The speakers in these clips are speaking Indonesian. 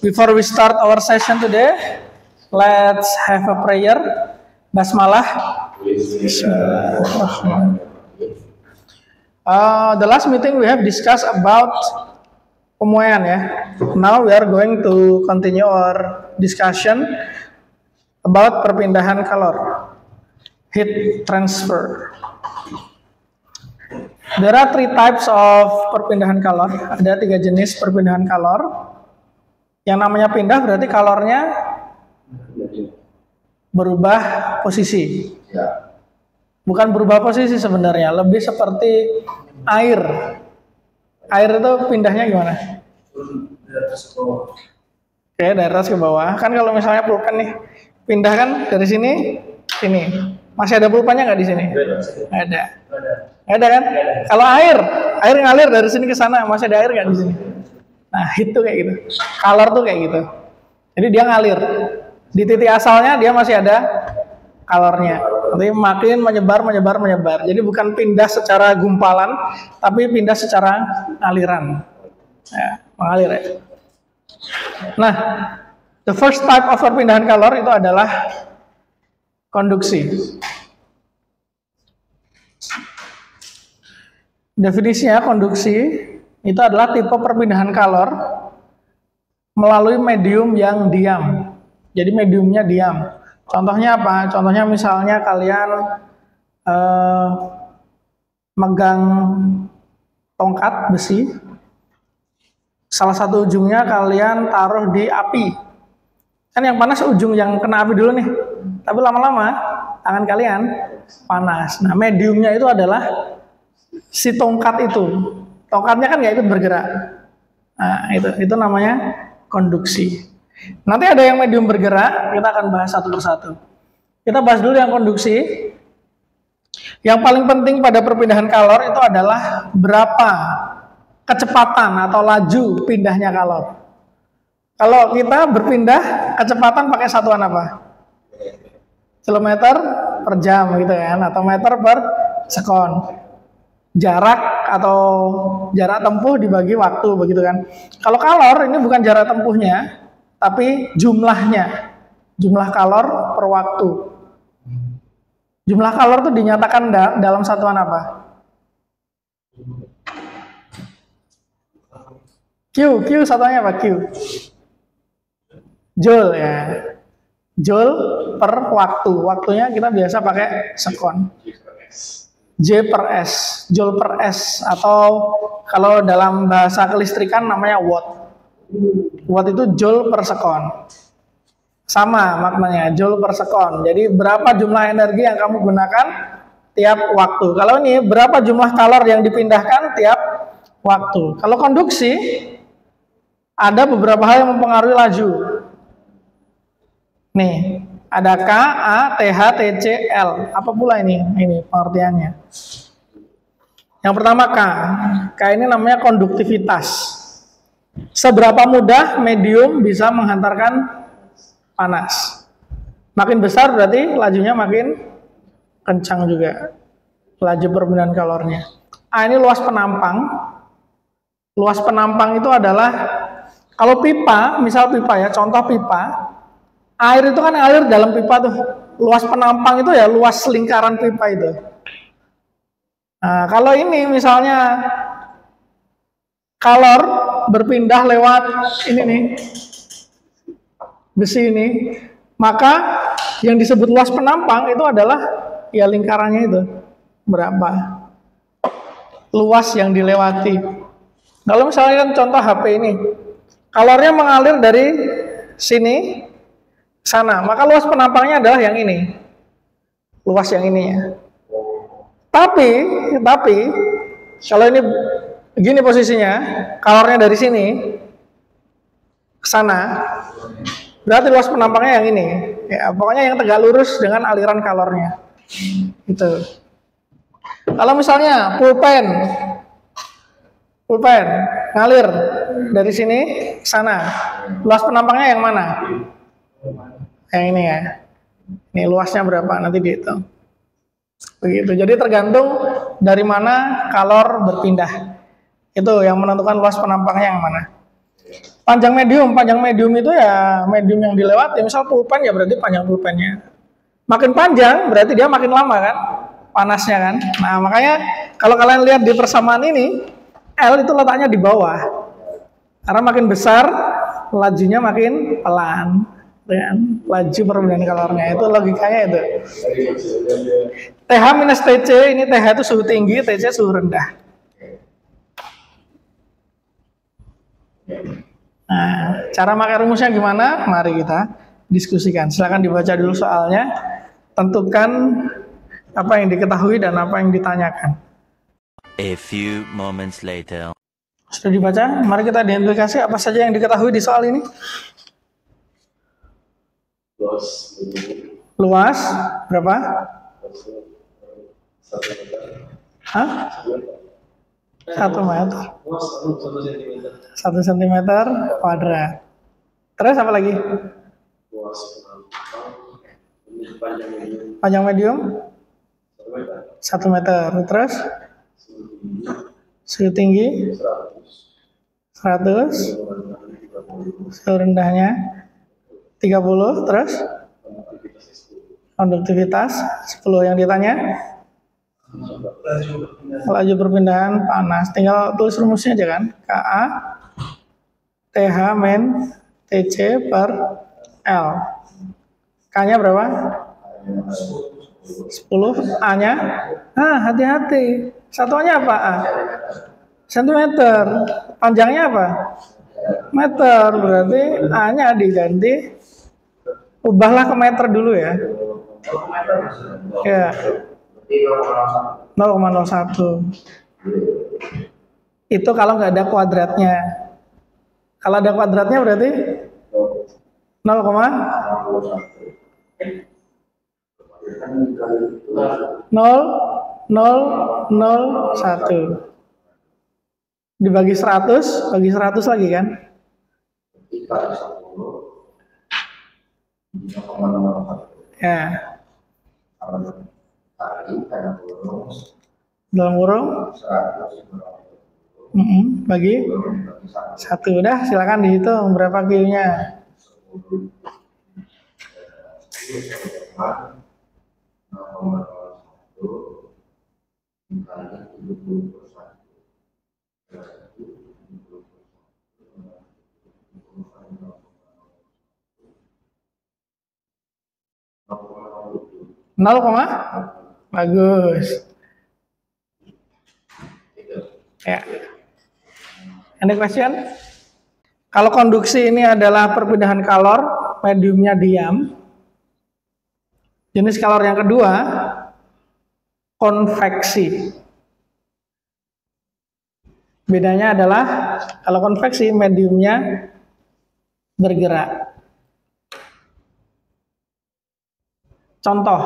Before we start our session today, let's have a prayer. Basmalah. The last meeting we have discussed about pemuaian ya. Now we are going to continue our discussion about perpindahan kalor, heat transfer. There are three types of perpindahan kalor. Ada 3 jenis perpindahan kalor. Yang namanya pindah berarti kalornya berubah posisi. Bukan berubah posisi sebenarnya, lebih seperti air. Air itu pindahnya gimana? Oke, dari atas ke bawah. Kan kalau misalnya pulpen nih, pindah kan dari sini, sini. Masih ada pulpennya nggak di sini? Ada. Ada kan? Kalau air ngalir dari sini ke sana, masih ada air nggak di sini? Nah, itu kayak gitu. Kalor tuh kayak gitu. Jadi dia ngalir. Di titik asalnya dia masih ada kalornya. Tapi makin menyebar. Jadi bukan pindah secara gumpalan, tapi pindah secara aliran. Ya, mengalir ya. Nah, the first type of perpindahan kalor itu adalah konduksi. Definisinya konduksi itu adalah tipe perpindahan kalor melalui medium yang diam. Jadi mediumnya diam. Contohnya apa? Contohnya misalnya kalian megang tongkat besi, salah satu ujungnya kalian taruh di api. Kan yang panas ujung yang kena api dulu nih. Tapi lama-lama tangan kalian panas. Nah, mediumnya itu adalah si tongkat itu. Tongkatnya kan nggak ikut bergerak. Nah, itu namanya konduksi. Nanti ada yang medium bergerak, kita akan bahas satu persatu. Kita bahas dulu yang konduksi. Yang paling penting pada perpindahan kalor itu adalah berapa kecepatan atau laju pindahnya kalor. Kalau kita berpindah, kecepatan pakai satuan apa? Kilometer per jam gitu kan, atau meter per sekon. Jarak atau jarak tempuh dibagi waktu begitu kan. Kalau kalor ini bukan jarak tempuhnya, tapi jumlahnya. Jumlah kalor per waktu. Jumlah kalor itu dinyatakan dalam satuan apa? Q satuannya apa? Q. Joule ya. Joule per waktu. Waktunya kita biasa pakai sekon. J per S, Joule per S, atau kalau dalam bahasa kelistrikan namanya watt. Watt itu Joule per sekon. Sama maknanya, Joule per sekon. Jadi berapa jumlah energi yang kamu gunakan tiap waktu. Kalau ini berapa jumlah kalor yang dipindahkan tiap waktu. Kalau konduksi, ada beberapa hal yang mempengaruhi laju. Nih, ada K, A, TH, TC, L. Apa pula ini? Ini pengertiannya. Yang pertama K. K ini namanya konduktivitas. Seberapa mudah medium bisa menghantarkan panas. Makin besar berarti lajunya makin kencang juga. Laju perpindahan kalornya. A ini luas penampang. Luas penampang itu adalah, kalau pipa, misal pipa ya, contoh pipa. Air itu kan ngalir dalam pipa tuh. Luas penampang itu ya luas lingkaran pipa itu. Nah, kalau ini misalnya kalor berpindah lewat ini nih, besi ini, maka yang disebut luas penampang itu adalah ya lingkarannya itu. Berapa luas yang dilewati. Kalau misalnya kan contoh HP ini, kalornya mengalir dari sini sana, maka luas penampangnya adalah yang ini, luas yang ini ya. Tapi kalau ini begini posisinya, kalornya dari sini ke sana, berarti luas penampangnya yang ini. Ya, pokoknya yang tegak lurus dengan aliran kalornya. Itu. Kalau misalnya pulpen ngalir dari sini ke sana, luas penampangnya yang mana? Yang ini ya. Ini luasnya berapa nanti dihitung. Begitu. Jadi tergantung dari mana kalor berpindah. Itu yang menentukan luas penampangnya yang mana. Panjang medium itu ya medium yang dilewati. Misal pulpen ya berarti panjang pulpennya. Makin panjang berarti dia makin lama kan panasnya kan. Nah makanya kalau kalian lihat di persamaan ini L itu letaknya di bawah. Karena makin besar lajunya makin pelan. Kan? Laju perbedaan kalornya itu logikanya itu. TH minus TC, ini TH itu suhu tinggi, TC suhu rendah. Nah, cara pakai rumusnya gimana? Mari kita diskusikan. Silakan dibaca dulu soalnya. Tentukan apa yang diketahui dan apa yang ditanyakan. A few moments later. Sudah dibaca? Mari kita identifikasi apa saja yang diketahui di soal ini. Luas berapa? 1 meter. 1 sentimeter kuadrat. Terus apa lagi? Panjang medium 1 meter. Terus suhu tinggi 100. Suhu rendahnya 30. Terus konduktivitas 10 yang ditanya. Laju perpindahan panas. Tinggal tulis rumusnya aja kan. Ka TH min TC per L. K-nya berapa? 10. A-nya? Hati-hati. Satuannya apa? A? Sentimeter. Panjangnya apa? Meter. Berarti A-nya diganti. Ubahlah ke meter dulu ya. Ya. 0,01. Itu kalau nggak ada kuadratnya. Kalau ada kuadratnya berarti 0,0001 dibagi 100, bagi 100 lagi kan? Ya. Dalam kurung bagi 1. Udah, silakan dihitung berapa Q-nya. Nol koma? Bagus. Ya. Any question? Kalau konduksi ini adalah perpindahan kalor, mediumnya diam. Jenis kalor yang kedua, konveksi. Bedanya adalah kalau konveksi mediumnya bergerak. Contoh,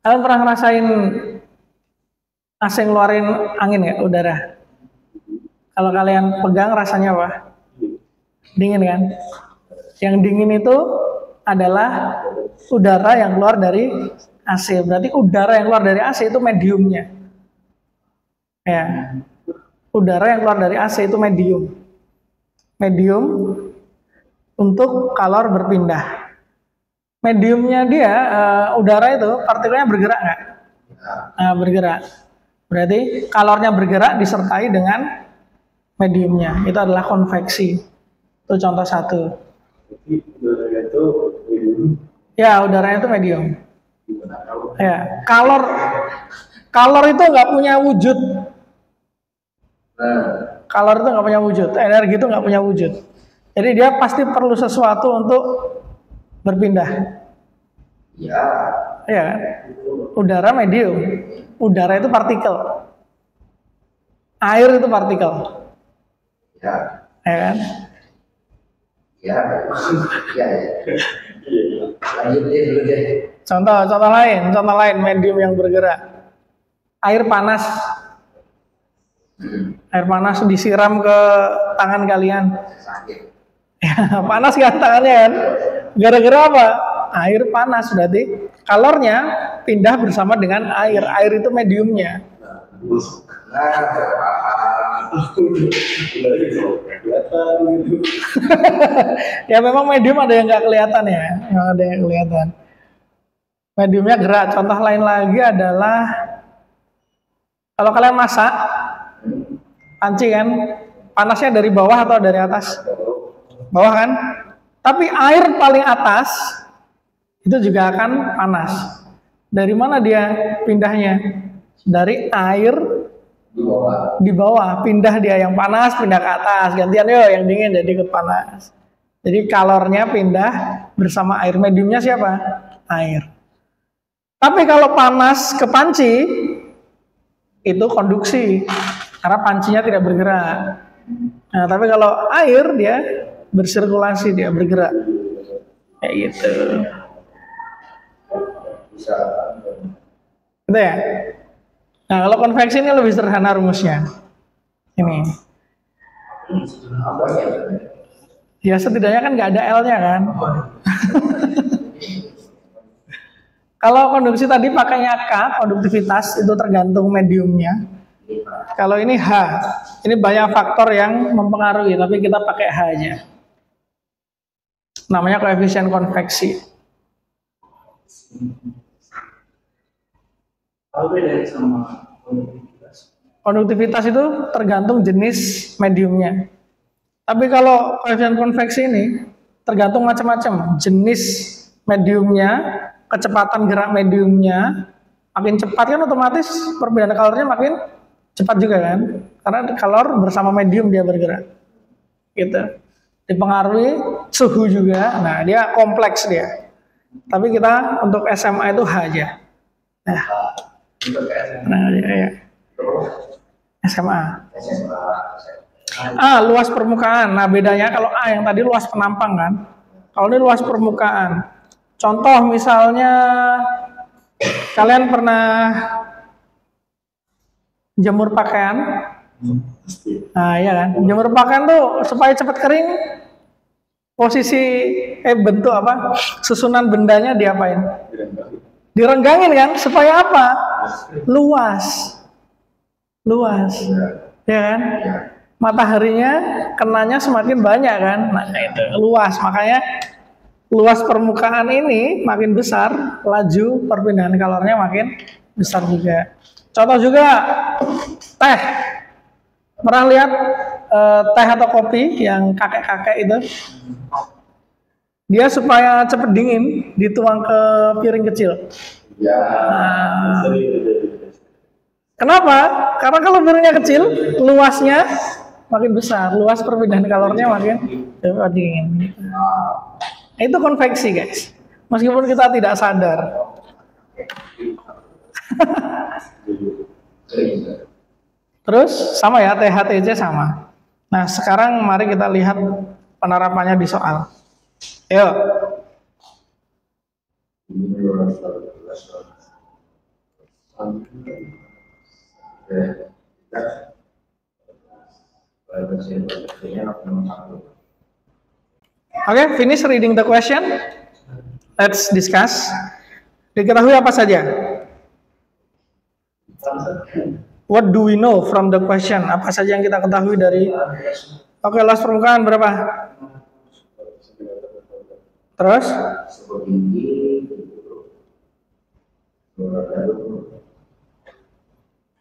kalian pernah ngerasain AC ngeluarin angin ya, udara? Kalau kalian pegang rasanya apa? Dingin kan? Yang dingin itu adalah udara yang keluar dari AC. Berarti udara yang keluar dari AC itu mediumnya. Ya. Udara yang keluar dari AC itu medium. Medium untuk kalor berpindah. Mediumnya dia, udara itu partikelnya bergerak nggak? Bergerak. Berarti kalornya bergerak disertai dengan mediumnya. Itu adalah konveksi. Itu contoh satu. Udara itu medium. Ya, udaranya itu medium. Ya, kalor itu nggak punya wujud. Kalor itu nggak punya wujud. Energi itu nggak punya wujud. Jadi dia pasti perlu sesuatu untuk berpindah. Ya. Ya, udara medium. Udara itu partikel. Air itu partikel. Ya. Ya kan? Ya. Ya. Lanjut dulu deh. Contoh lain medium yang bergerak. Air panas. Air panas disiram ke tangan kalian. Sakit. Ya, panas kan tangannya kan? Gara-gara apa? Air panas, berarti kalornya pindah bersama dengan air. Air itu mediumnya. Ya memang medium ada yang nggak kelihatan ya, yang ada yang kelihatan. Mediumnya gerak. Contoh lain lagi adalah kalau kalian masak, panci kan, panasnya dari bawah atau dari atas? Bawah kan? Tapi air paling atas itu juga akan panas. Dari mana dia pindahnya? Dari air di bawah, pindah dia yang panas, pindah ke atas. Gantian yuk, yang dingin jadi ikut panas. Jadi kalornya pindah bersama air. Mediumnya siapa? Air. Tapi kalau panas ke panci, itu konduksi. Karena pancinya tidak bergerak. Nah, tapi kalau air dia bersirkulasi, dia bergerak. Kayak gitu. Gitu ya? Nah, kalau konveksi ini lebih sederhana rumusnya. Ini. Ya setidaknya kan nggak ada L-nya kan. Kalau konduksi tadi pakainya K, konduktivitas itu tergantung mediumnya. Kalau ini H, ini banyak faktor yang mempengaruhi, tapi kita pakai H aja. Namanya koefisien konveksi. Apa bedanya sama konduktivitas? Konduktivitas itu tergantung jenis mediumnya. Tapi kalau koefisien konveksi ini tergantung macam-macam. Jenis mediumnya, kecepatan gerak mediumnya, makin cepat kan otomatis perbedaan kalornya makin cepat juga kan. Karena kalor bersama medium dia bergerak. Gitu. Dipengaruhi suhu juga. Nah, dia kompleks dia. Tapi kita untuk SMA itu H aja. Nah, ya. SMA. A, luas permukaan. Nah, bedanya kalau A yang tadi luas penampang kan. Kalau ini luas permukaan. Contoh misalnya kalian pernah jemur pakaian. Nah, iya kan. Jemur pakaian tuh supaya cepat kering. Posisi bentuk apa? Susunan bendanya diapain? Direnggangin kan supaya apa? Luas. Ya kan? Mataharinya kenanya semakin banyak kan? Nah, itu luas. Makanya luas permukaan ini makin besar, laju perpindahan kalornya makin besar juga. Contoh juga teh. Pernah lihat teh atau kopi yang kakek-kakek itu? Dia supaya cepat dingin, dituang ke piring kecil. Ya. Nah, kenapa? Karena kalau piringnya kecil, luasnya makin besar, luas perpindahan kalornya makin dingin. Itu konveksi guys, meskipun kita tidak sadar. Terus sama ya, THTC sama. Nah sekarang mari kita lihat penerapannya di soal. Ayo. Oke, finish reading the question. Let's discuss. Diketahui apa saja? What do we know from the question? Apa saja yang kita ketahui dari? Oke, luas permukaan berapa? Terus?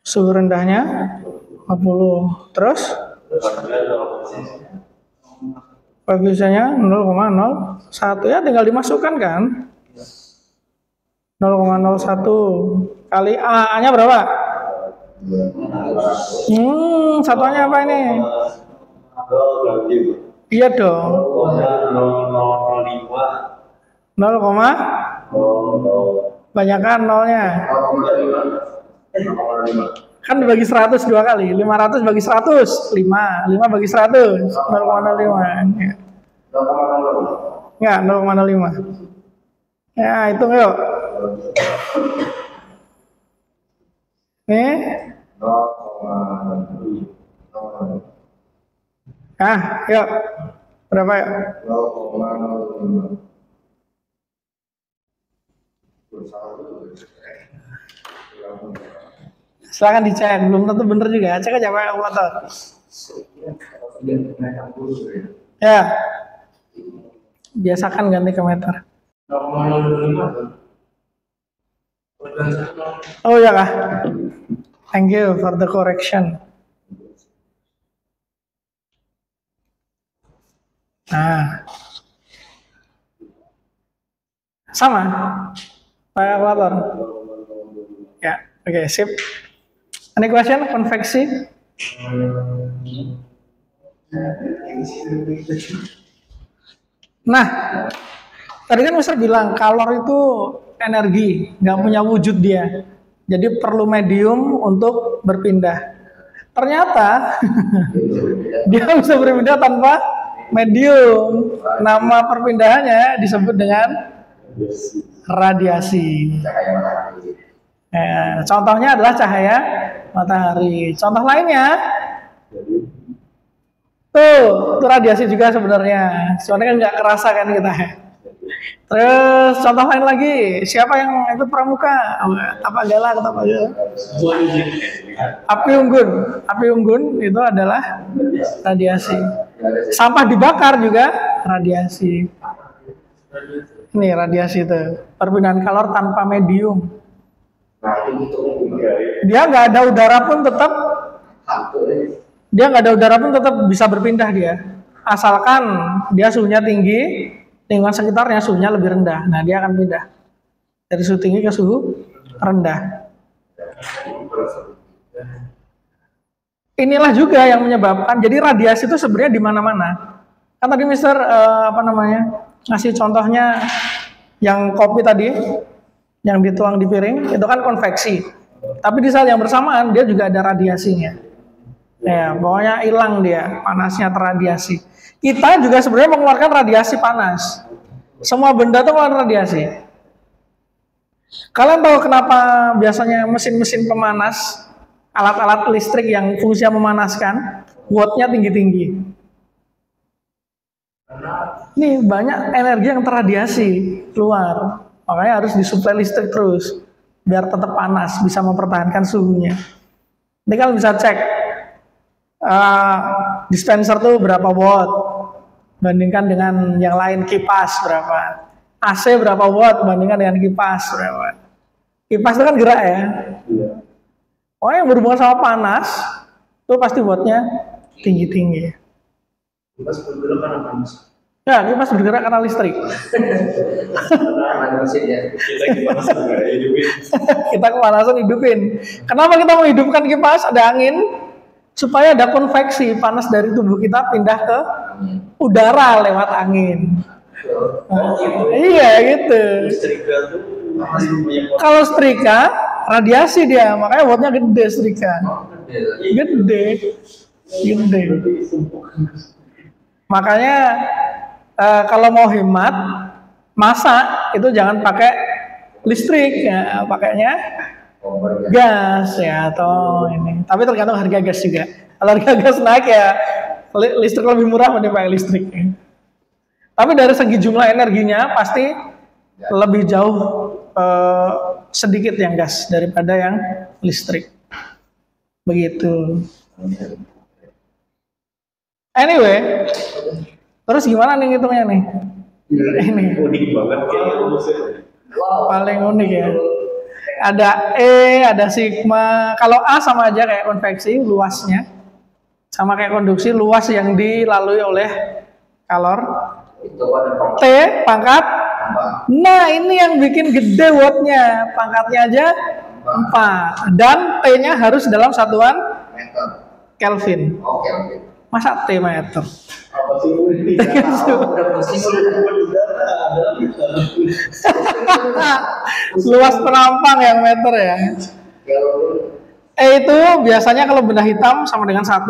Suhu rendahnya 50. Terus? Koefisiennya 0,01 ya, tinggal dimasukkan kan? 0,01 kali A-nya berapa? Satuannya apa ini? Iya dong. 0, banyakan nolnya. Kan dibagi 100 dua kali. 500 bagi 100, 5 bagi 100, 0,05. Enggak, 0,05. Ya, hitung yuk. Nih. Yuk. Berapa ya? 0,05. Silakan dicek, belum tentu bener juga. Cek aja pakai kalkulator. Ya, biasakan ganti ke meter. Oh ya kah? Thank you for the correction. Nah, sama, pakai kalkulator. Ya, oke, sip. Any question? Konveksi? Nah, tadi kan Mister bilang kalor itu energi, nggak punya wujud dia. Jadi perlu medium untuk berpindah. Ternyata dia bisa berpindah tanpa medium. Nama perpindahannya disebut dengan radiasi. Contohnya adalah cahaya matahari. Contoh lainnya, tuh radiasi juga sebenarnya. Soalnya kan nggak kerasa kan kita. Terus contoh lain lagi, siapa yang ikut pramuka? Apa galak atau apa galak? Api unggun itu adalah radiasi. Sampah dibakar juga radiasi. Ini radiasi itu, perpindahan kalor tanpa medium. Dia nggak ada udara pun tetap bisa berpindah dia. Asalkan dia suhunya tinggi, lingkungan sekitarnya suhunya lebih rendah. Nah, dia akan pindah dari suhu tinggi ke suhu rendah. Inilah juga yang menyebabkan, jadi radiasi itu sebenarnya di mana-mana. Kan tadi Mister ngasih contohnya yang kopi tadi, yang dituang di piring, itu kan konveksi. Tapi di saat yang bersamaan dia juga ada radiasinya. Ya, pokoknya hilang dia, panasnya terradiasi. Kita juga sebenarnya mengeluarkan radiasi panas. Semua benda itu mengeluarkan radiasi. Kalian tahu kenapa biasanya mesin-mesin pemanas, alat-alat listrik yang fungsinya memanaskan, wattnya tinggi-tinggi? Ini banyak energi yang terradiasi keluar. Makanya harus disuplai listrik terus, biar tetap panas, bisa mempertahankan suhunya. Ini kalian bisa cek, dispenser tuh berapa watt, bandingkan dengan yang lain, kipas berapa, AC berapa watt, bandingkan dengan kipas berapa. Kipas itu kan gerak ya. Pokoknya yang berhubungan sama panas, itu pasti wattnya tinggi-tinggi. Kipas bergerak karena panas. Ya, kipas bergerak karena listrik. Kita kepanasan hidupin. Kenapa kita mau hidupkan kipas? Ada angin, supaya ada konveksi, panas dari tubuh kita pindah ke udara lewat angin. Iya gitu. Kalau setrika radiasi dia, makanya wattnya gede setrika. Gede. Makanya kalau mau hemat masak itu jangan pakai listrik ya, pakainya gas ya atau ini. Tapi tergantung harga gas juga. Kalau harga gas naik ya listrik lebih murah mending pakai listrik. Tapi dari segi jumlah energinya pasti lebih jauh sedikit yang gas daripada yang listrik. Begitu. Anyway, terus gimana nih ngitungnya nih? Ini unik banget paling unik ya. Ada E, ada sigma. Kalau A sama aja kayak konveksi, luasnya. Sama kayak konduksi, luas yang dilalui oleh kalor. T, pangkat. Nah, ini yang bikin gede wattnya. Pangkatnya aja 4. Dan T-nya harus dalam satuan Kelvin. Masa T meter? Luas penampang yang meter ya. E itu biasanya kalau benda hitam sama dengan 1.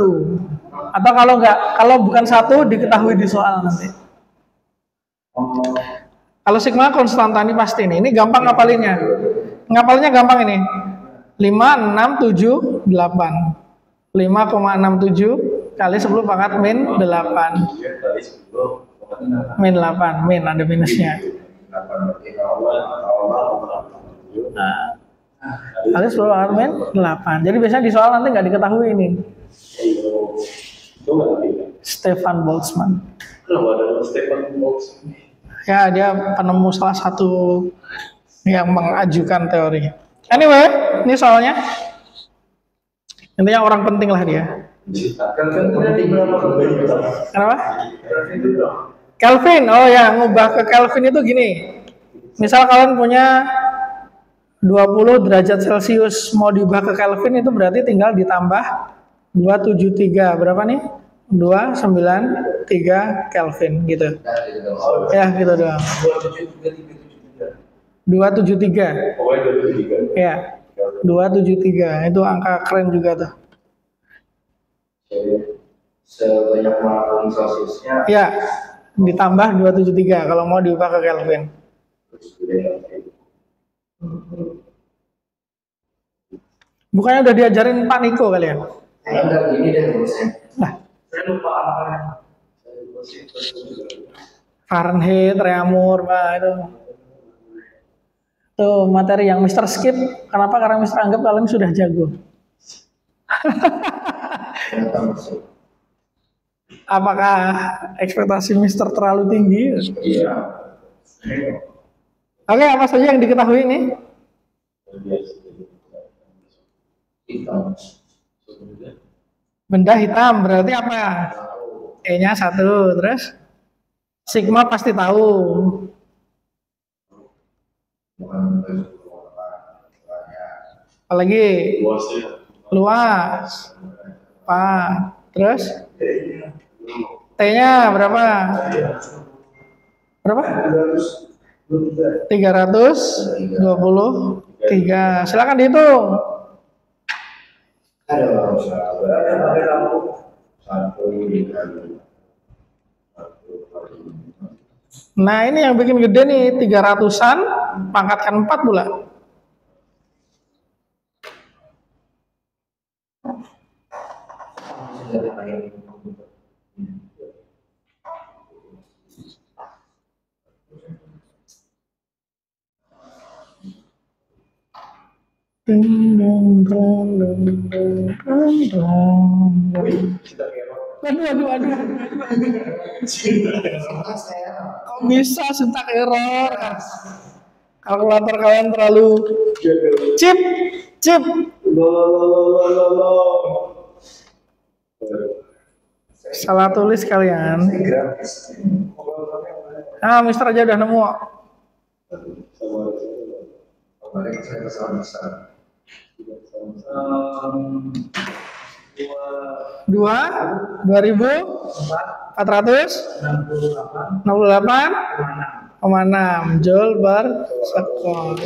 Atau kalau bukan 1 diketahui di soal nanti. Kalau sigma konstanta ini pasti nih. Ini gampang ngapalinnya. Ngapalinnya gampang ini. 5, 6, 7, 8. 5,67 kali 10 pangkat min 8. Min 8, min ada minusnya. Nah, kali 10 pangkat min 8. Jadi biasanya di soal nanti nggak diketahui ini. Stefan Boltzmann. Kenapa ada Stefan Boltzmann? Ya, dia penemu salah satu yang mengajukan teori. Anyway, ini soalnya. Intinya orang penting lah dia. Kenapa? Kelvin, oh ya, ngubah ke Kelvin itu gini. Misal kalian punya 20 derajat Celcius mau diubah ke Kelvin itu berarti tinggal ditambah 273. Berapa nih? 293 Kelvin gitu. Ya, gitu doang. 273. Pokoknya 273. Ya. 273 itu angka keren juga tuh. Sebanyak melakukan Celsiusnya. Ya, ditambah 273 kalau mau diubah ke Kelvin. Bukannya udah diajarin Pak Niko kalian? Enggak gini deh terusnya. Nah, Saya lupa angkanya. Fahrenheit, Reaumur, Pak itu. Tuh materi yang Mister skip. Kenapa? Karena Mister anggap kalian sudah jago. Apakah ekspektasi Mister terlalu tinggi? Iya. Oke, apa saja yang diketahui ini? Hitam. Benda hitam berarti apa? E-nya 1, terus sigma pasti tahu. Apalagi luas. Apa? Terus T-nya berapa? Berapa? 323. Silakan dihitung. Ada satu dikali. Nah, ini yang bikin gede nih, 300-an pangkatkan 4 pula. Aduh. Kok bisa syntax error? Kalkulator kalian terlalu chip. Salah tulis kalian. Ah, Mister aja udah nemu. Kemarin saya kesalahan besar. 2.468,6 joule per sekon.